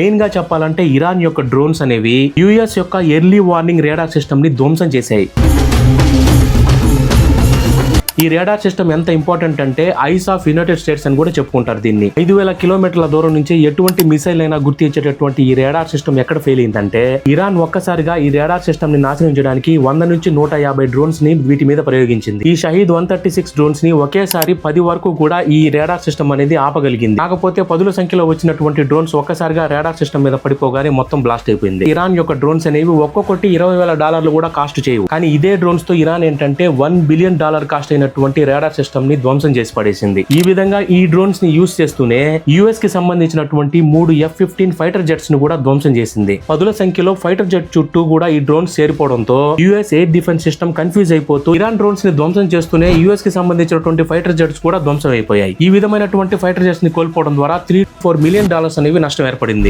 Main గా చెప్పాలంటే Iran యొక్క డ్రోన్స్ అనేవి యుఎస్ యొక్క ఎర్లీ వార్నింగ్ రేడార్ సిస్టమ్ ని ధ్వంసం చేశాయి. ఈ రేడార్ సిస్టమ్ ఎంత ఇంపార్టెంట్ అంటే ఐస్ ఆఫ్ యునైటెడ్ స్టేట్స్ అని కూడా చెప్పుకుంటారు దీన్ని. 5,000 కిలోమీటర్ల దూరం నుంచి ఎటువంటి మిసైల్ అయినా గుర్తించేటటువంటి ఈ రేడార్ సిస్టమ్ ఎక్కడ ఫెయిల్ అయిందంటే ఇరాన్ ఒక్కసారిగా ఈ రేడార్ సిస్టమ్ ని నాశనం చేయడానికి 100 నుంచి 150 డ్రోన్స్ ని వీటి మీద ప్రయోగించింది. ఈ షహీద్ 136 డ్రోన్స్ ని ఒకేసారి 10 వరకు కూడా ఈ రేడార్ సిస్టమ్ అనేది ఆపగలిగింది. కాకపోతే 10ల సంఖ్యలో వచ్చినటువంటి డ్రోన్స్ ఒక్కసారిగా రేడార్ సిస్టమ్ మీద పడిపోగానే మొత్తం బ్లాస్ట్ అయిపోయింది. ఇరాన్ యొక్క డ్రోన్స్ అనేవి ఒక్కొక్కటి $20,000 కూడా కాస్ట్ చేయవు. కానీ ఇదే డ్రోన్స్ తో ఇరాన్ ఏంటంటే $1 బిలియన్ కాస్ట్ అయిన రేడార్ సిస్టమ్ ని ధ్వంసం చేసి పడేసింది. ఈ విధంగా ఈ డ్రోన్స్ ని యూజ్ చేస్తూనే యుఎస్ కి సంబంధించినటువంటి 3 F-15 ఫైటర్ జెట్స్ ను కూడా ధ్వంసం చేసింది. 10ల సంఖ్యలో ఫైటర్ జెట్ చుట్టూ కూడా ఈ డ్రోన్స్ చేరిపోవడంతో US air defence system confuse అయిపోతూ ఇరాన్ డ్రోన్స్ ని ధ్వంసం చేస్తూనే యుఎస్ కి సంబంధించినటువంటి ఫైటర్ జెట్స్ కూడా ధ్వంసం అయిపోయాయి. ఈ విధమైనటువంటి ఫైటర్ జెట్స్ ని కోల్పోవడం ద్వారా $3-4 మిలియన్ అనేవి నష్టం ఏర్పడింది.